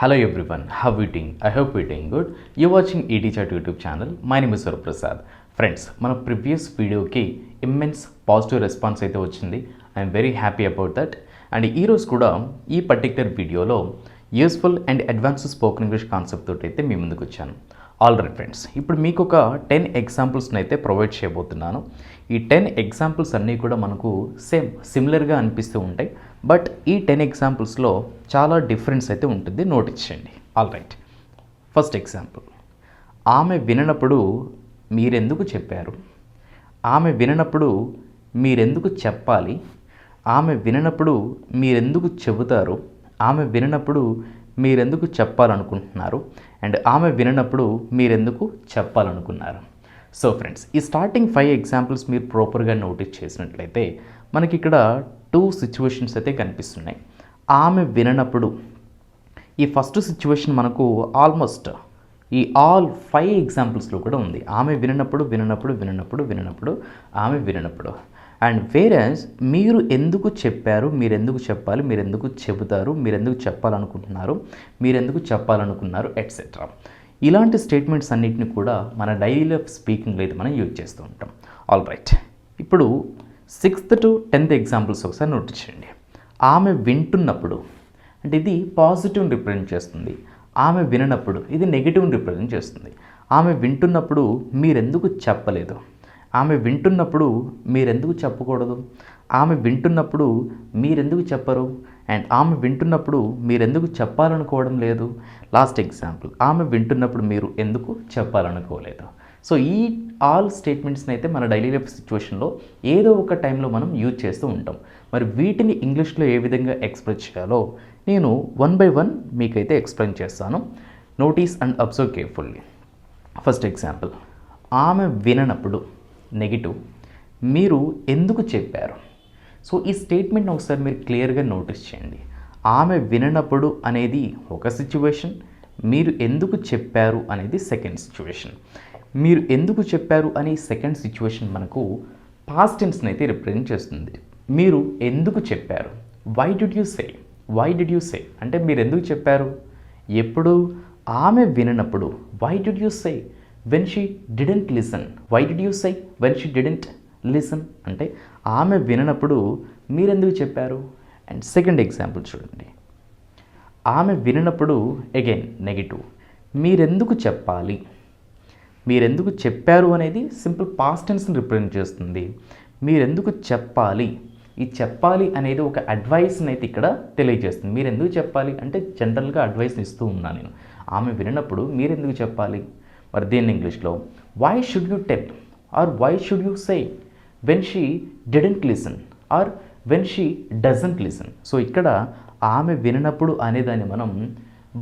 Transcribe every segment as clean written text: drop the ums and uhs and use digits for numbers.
Hello everyone, how are you doing? I hope you're doing good. You're watching eTeacher YouTube channel. My name is Prasad. Friends, మన previous వీడియోకి immense positive response అయితే వచ్చింది. I'm very happy about that. And ఈరోజు కూడా ఈ particular వీడియోలో useful and advanced spoken English concept తోటి అయితే మీ ముందుకు వచ్చాను. ఆల్ రైట్ ఫ్రెండ్స్, ఇప్పుడు మీకు ఒక 10 ఎగ్జాంపుల్స్ని అయితే ప్రొవైడ్ చేయబోతున్నాను. ఈ 10 ఎగ్జాంపుల్స్ అన్నీ కూడా మనకు సిమిలర్గా అనిపిస్తూ ఉంటాయి. బట్ ఈ 10 ఎగ్జాంపుల్స్లో చాలా డిఫరెన్స్ అయితే ఉంటుంది, నోటీస్ చేయండి. ఆల్ రైట్, ఫస్ట్ ఎగ్జాంపుల్, ఆమె విననప్పుడు మీరెందుకు చెప్పారు? ఆమె విననప్పుడు మీరెందుకు చెప్పాలి? ఆమె విననప్పుడు మీరెందుకు చెబుతారు? ఆమె విననప్పుడు మీరెందుకు చెప్పాలనుకుంటున్నారు? అండ్ ఆమె విననప్పుడు మీరెందుకు చెప్పాలనుకున్నారు? సో ఫ్రెండ్స్, ఈ స్టార్టింగ్ 5 ఎగ్జాంపుల్స్ మీరు ప్రాపర్గా నోటీస్ చేసినట్లయితే మనకి ఇక్కడ 2 సిచ్యువేషన్స్ అయితే కనిపిస్తున్నాయి. ఆమె విననప్పుడు, ఈ ఫస్ట్ సిచ్యువేషన్ మనకు ఆల్మోస్ట్ ఈ ఆల్ 5 ఎగ్జాంపుల్స్లో కూడా ఉంది. ఆమె విననప్పుడు విననప్పుడు విననప్పుడు విననప్పుడు ఆమె విననప్పుడు. అండ్ వేరస్ మీరు ఎందుకు చెప్పారు, మీరెందుకు చెప్పాలి, మీరెందుకు చెబుతారు, మీరెందుకు చెప్పాలనుకుంటున్నారు, మీరెందుకు చెప్పాలనుకున్నారు, ఎట్సెట్రా. ఇలాంటి స్టేట్మెంట్స్ అన్నిటిని కూడా మన డైలీ లైఫ్ స్పీకింగ్లో అయితే మనం యూజ్ చేస్తూ ఉంటాం. ఆల్ రైట్, ఇప్పుడు 6th to 10th ఎగ్జాంపుల్స్ ఒకసారి నోటీస్ చేయండి. ఆమె వింటున్నప్పుడు అంటే ఇది పాజిటివ్ని రిప్రజెంట్ చేస్తుంది. ఆమె విననప్పుడు ఇది నెగిటివ్ని రిప్రజెంట్ చేస్తుంది. ఆమె వింటున్నప్పుడు మీరెందుకు చెప్పలేదు? ఆమె వింటున్నప్పుడు మీరెందుకు చెప్పకూడదు? ఆమె వింటున్నప్పుడు మీరెందుకు చెప్పరు? అండ్ ఆమె వింటున్నప్పుడు మీరెందుకు చెప్పాలనుకోవడం లేదు? లాస్ట్ ఎగ్జాంపుల్, ఆమె వింటున్నప్పుడు మీరు ఎందుకు చెప్పాలనుకోలేదు? సో ఈ ఆల్ స్టేట్మెంట్స్ని అయితే మన డైలీ లైఫ్ సిచ్యువేషన్లో ఏదో ఒక టైంలో మనం యూజ్ చేస్తూ ఉంటాం. మరి వీటిని ఇంగ్లీష్లో ఏ విధంగా ఎక్స్ప్రెస్ చేయాలో నేను 1 by 1 మీకైతే ఎక్స్ప్లెయిన్ చేస్తాను. Notice and observe carefully. First example, ఆమె విననప్పుడు నెగిటివ్, మీరు ఎందుకు చెప్పారు? సో ఈ స్టేట్మెంట్ని ఒకసారి మీరు క్లియర్గా నోటీస్ చేయండి. ఆమె విననప్పుడు అనేది ఒక సిచ్యువేషన్, మీరు ఎందుకు చెప్పారు అనేది సెకండ్ సిచ్యువేషన్. మీరు ఎందుకు చెప్పారు అనే సెకండ్ సిచ్యువేషన్ మనకు పాస్ట్ టెన్స్ని అయితే రిప్రజెంట్ చేస్తుంది. మీరు ఎందుకు చెప్పారు? Why did you say? Why did you say అంటే మీరు ఎందుకు చెప్పారు? ఎప్పుడు? ఆమె విననప్పుడు. Why did you say when she didn't listen? Why did you say when she didn't listen అంటే ఆమె విననప్పుడు మీరెందుకు చెప్పారు? అండ్ సెకండ్ ఎగ్జాంపుల్ చూడండి. ఆమె విననప్పుడు అగైన్ నెగిటివ్, మీరెందుకు చెప్పాలి? మీరెందుకు చెప్పారు అనేది సింపుల్ పాస్ట్ టెన్స్ని రిప్రజెంట్ చేస్తుంది. మీరెందుకు చెప్పాలి, ఈ చెప్పాలి అనేది ఒక అడ్వైస్ని అయితే ఇక్కడ తెలియజేస్తుంది. మీరు ఎందుకు చెప్పాలి అంటే జనరల్గా అడ్వైస్ని ఇస్తూ ఉన్నాను నేను. ఆమె విననప్పుడు మీరెందుకు చెప్పాలి? మరి దీన్ని ఇంగ్లీష్లో why should you tell or why should you say when she didn't listen or when she doesn't listen. So ఇక్కడ ఆమె విననప్పుడు అనేదాన్ని మనం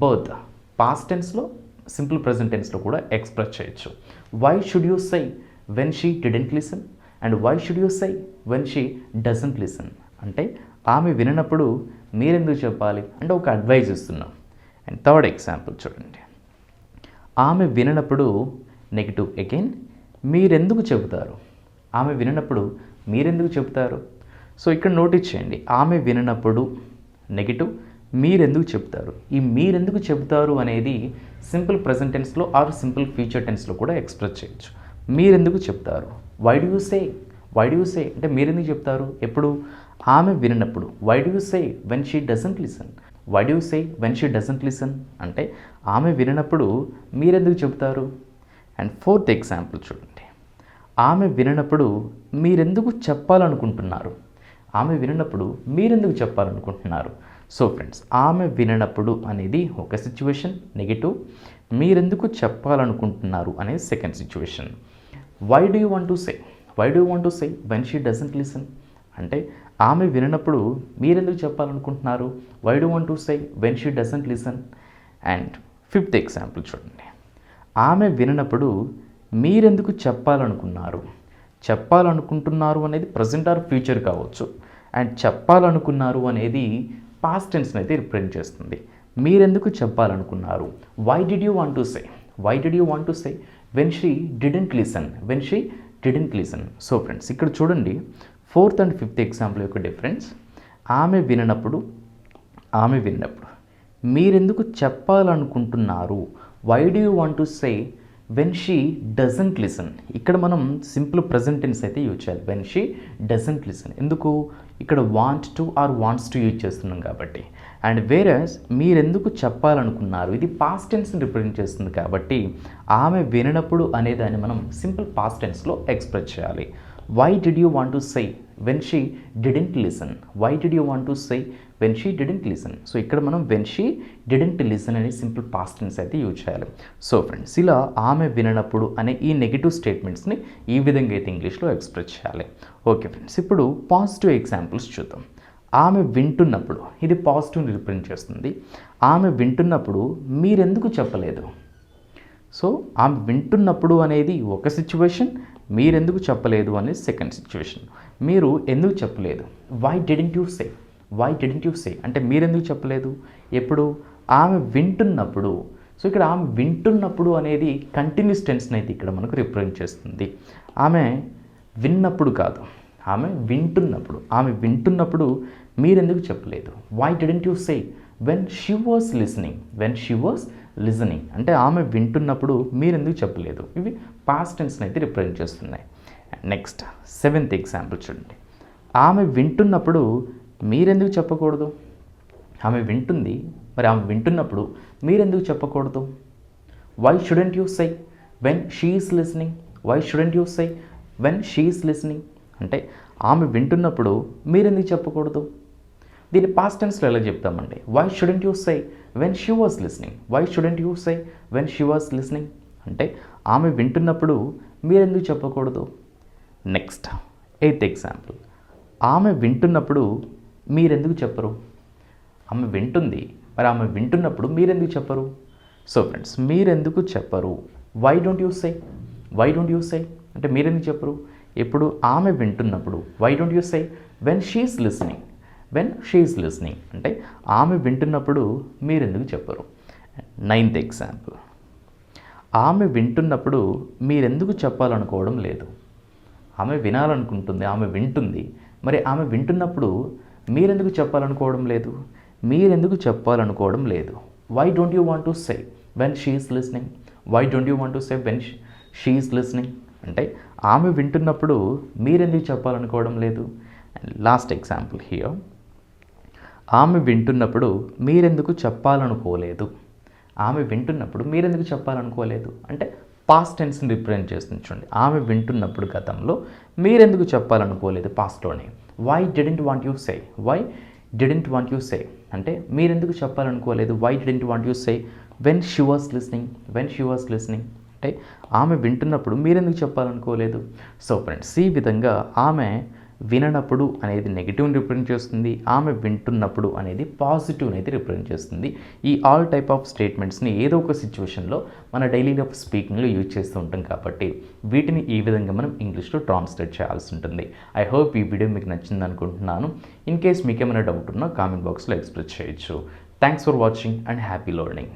బోత్ పాస్ట్ టెన్స్లో సింపుల్ ప్రెజెంట్ టెన్స్లో కూడా ఎక్స్ప్రెస్ చేయొచ్చు. Why should you say when she didn't listen and why should you say when she doesn't listen అంటే ఆమె విననప్పుడు మీరెందుకు చెప్పాలి అంటే ఒక అడ్వైజ్ ఇస్తున్నాం. అండ్ థర్డ్ ఎగ్జాంపుల్ చూడండి. ఆమె విననప్పుడు నెగిటివ్ అగైన్, మీరెందుకు చెబుతారు? ఆమె విననప్పుడు మీరెందుకు చెబుతారు? సో ఇక్కడ నోటీస్ చేయండి. ఆమె విననప్పుడు నెగిటివ్, మీరెందుకు చెప్తారు? ఈ మీరెందుకు చెబుతారు అనేది సింపుల్ ప్రెజెంట్ టెన్స్లో ఆర్ సింపుల్ ఫ్యూచర్ టెన్స్లో కూడా ఎక్స్ప్రెస్ చేయొచ్చు. మీరెందుకు చెప్తారు? Why do you say? Why do you say అంటే మీరెందుకు చెప్తారు? ఎప్పుడు? ఆమె విననప్పుడు. Why do you say when she doesn't listen? Why do you say when she doesn't listen అంటే ఆమె విననప్పుడు మీరెందుకు చెబుతారు? అండ్ ఫోర్త్ ఎగ్జాంపుల్ చూడండి. ఆమె విననప్పుడు మీరెందుకు చెప్పాలనుకుంటున్నారు? ఆమె విననప్పుడు మీరెందుకు చెప్పాలనుకుంటున్నారు? సో ఫ్రెండ్స్, ఆమె విననప్పుడు అనేది ఒక సిచ్యువేషన్ నెగిటివ్, మీరెందుకు చెప్పాలనుకుంటున్నారు అనేది second situation. Why do you want to say? Why do you want to say when she doesn't listen అంటే ఆమె విననప్పుడు మీరెందుకు చెప్పాలనుకుంటున్నారు? Why do want to say when she doesn't listen. And fifth example చూడండి. ఆమె విననప్పుడు మీరెందుకు చెప్పాలనుకున్నారు? చెప్పాలనుకుంటున్నారు అనేది ప్రజెంట్ ఆర్ ఫ్యూచర్ కావచ్చు. అండ్ చెప్పాలనుకున్నారు అనేది పాస్ట్ టెన్స్ని అయితే రిప్రజెంట్ చేస్తుంది. మీరెందుకు చెప్పాలనుకున్నారు? Why did you want to say? Why did you want to say when she didn't listen? When she didn't listen. So friends, ఇక్కడ చూడండి 4th and 5th ఎగ్జాంపుల్ యొక్క డిఫరెన్స్. ఆమె విననప్పుడు, ఆమె విన్నప్పుడు మీరెందుకు చెప్పాలనుకుంటున్నారు, why do you want to say when she doesn't listen. ఇక్కడ మనం సింపుల్ ప్రజెంట్ టెన్స్ అయితే యూజ్ చేయాలి. When she doesn't listen. ఎందుకు, ఇక్కడ want to or wants to use చేస్తున్నాం కాబట్టి. అండ్ వేరస్ మీరెందుకు చెప్పాలనుకున్నారు, ఇది పాస్ట్ టెన్స్ని రిప్రజెంట్ చేస్తుంది కాబట్టి ఆమె విననప్పుడు అనేదాన్ని మనం సింపుల్ పాస్ట్ టెన్స్లో ఎక్స్ప్రెస్ చేయాలి. Why did you want to say when she didn't listen, why did you want to say when she didn't listen. So ఇక్కడ మనం వెన్ షీ డిడెంట్ లిసన్ అనే సింపుల్ పాస్ట్ టెన్స్ అయితే use చేయాలి. So friends, ఇలా ఆమె విననప్పుడు అనే ఈ negative స్టేట్మెంట్స్ని ఈ విధంగా అయితే ఇంగ్లీష్లో ఎక్స్ప్రెస్ చేయాలి. ఓకే ఫ్రెండ్స్, ఇప్పుడు పాజిటివ్ ఎగ్జాంపుల్స్ చూద్దాం. ఆమె వింటున్నప్పుడు, ఇది పాజిటివ్ని రిప్రజెంట్ చేస్తుంది. ఆమె వింటున్నప్పుడు మీరెందుకు చెప్పలేదు. సో ఆమె వింటున్నప్పుడు అనేది ఒక సిచ్యువేషన్, మీరెందుకు చెప్పలేదు అనేది సెకండ్ సిచ్యువేషన్. మీరు ఎందుకు చెప్పలేదు, why didn't you say, why didn't you say అంటే మీరెందుకు చెప్పలేదు, ఎప్పుడు ఆమె వింటున్నప్పుడు. సో ఇక్కడ ఆమె వింటున్నప్పుడు అనేది కంటిన్యూస్ టెన్స్ని అయితే ఇక్కడ మనకు రిప్రజెంట్ చేస్తుంది. ఆమె విన్నప్పుడు కాదు, ఆమె వింటున్నప్పుడు. ఆమె వింటున్నప్పుడు మీరెందుకు చెప్పలేదు, why didn't you say when she was listening, when she was listening అంటే ఆమె వింటున్నప్పుడు మీరెందుకు చెప్పలేదు. ఇవి పాస్ట్ టెన్స్ని అయితే రిప్రజెంట్ చేస్తున్నాయి. నెక్స్ట్ 7th ఎగ్జాంపుల్ చూడండి. ఆమె వింటున్నప్పుడు మీరెందుకు చెప్పకూడదు. ఆమె వింటుంది, మరి ఆమె వింటున్నప్పుడు మీరెందుకు చెప్పకూడదు. Why shouldn't you say when she is listening, why shouldn't you say when she is listening అంటే ఆమె వింటున్నప్పుడు మీరెందుకు చెప్పకూడదు. దీన్ని పాస్ట్ టెన్స్లో ఎలా చెప్తామండి, why shouldn't you say when she was listening, why shouldn't you say when she was listening అంటే ఆమె వింటున్నప్పుడు మీరెందుకు చెప్పకూడదు. Next 8th example. ఆమె వింటున్నప్పుడు మీరెందుకు చెప్పరు. ఆమె వింటుంది, మరి ఆమె వింటున్నప్పుడు మీరెందుకు చెప్పరు. సో ఫ్రెండ్స్, మీరెందుకు చెప్పరు, why don't you say, why don't you say అంటే మీరెందుకు చెప్పరు. ఎప్పుడు ఆమె వింటున్నప్పుడు, why don't you say when she is listening, when she is listening అంటే ఆమె వింటున్నప్పుడు మీరెందుకు చెప్పరు. 9th example. ఆమె వింటున్నప్పుడు మీరెందుకు చెప్పాలనుకోవడం లేదు. ఆమె వినాలనుకుంటుంది, ఆమె వింటుంది, మరి ఆమె వింటున్నప్పుడు మీరెందుకు చెప్పాలనుకోవడం లేదు, మీరెందుకు చెప్పాలనుకోవడం లేదు. Why don't you want to say when she is listening, why don't you want to say when she is listening అంటే ఆమె వింటున్నప్పుడు మీరెందుకు చెప్పాలనుకోవడం లేదు. Last example here. ఆమె వింటున్నప్పుడు మీరెందుకు చెప్పాలనుకోలేదు. ఆమె వింటున్నప్పుడు మీరెందుకు చెప్పాలనుకోలేదు అంటే పాస్ట్ టెన్స్ని రిప్రజెంట్ చేస్తుంది. చూడండి, ఆమె వింటున్నప్పుడు గతంలో, మీరెందుకు చెప్పాలనుకోలేదు పాస్ట్లోనే. Why didn't want you say, why didn't want you say అంటే మీరెందుకు చెప్పాలనుకోలేదు. Why didn't want you say when she was listening, when she was listening అంటే ఆమె వింటున్నప్పుడు మీరెందుకు చెప్పాలనుకోలేదు. సో ఫ్రెండ్స్, ఈ విధంగా ఆమె విననప్పుడు అనేది నెగిటివ్ని రిప్రజెంట్ చేస్తుంది, ఆమె వింటున్నప్పుడు అనేది పాజిటివ్ని అయితే రిప్రజెంట్ చేస్తుంది. ఈ ఆల్ టైప్ ఆఫ్ స్టేట్మెంట్స్ని ఏదో ఒక సిచ్యువేషన్లో మన డైలీ లైఫ్ స్పీకింగ్లో యూజ్ చేస్తూ ఉంటాం కాబట్టి వీటిని ఈ విధంగా మనం ఇంగ్లీష్లో ట్రాన్స్లేట్ చేయాల్సి ఉంటుంది. ఐ హోప్ ఈ వీడియో మీకు నచ్చింది అనుకుంటున్నాను. ఇన్ కేస్ మీకు ఏమైనా డౌట్ ఉన్నా కామెంట్ బాక్స్లో ఎక్స్ప్రెస్ చేయొచ్చు. Thanks for watching and happy learning.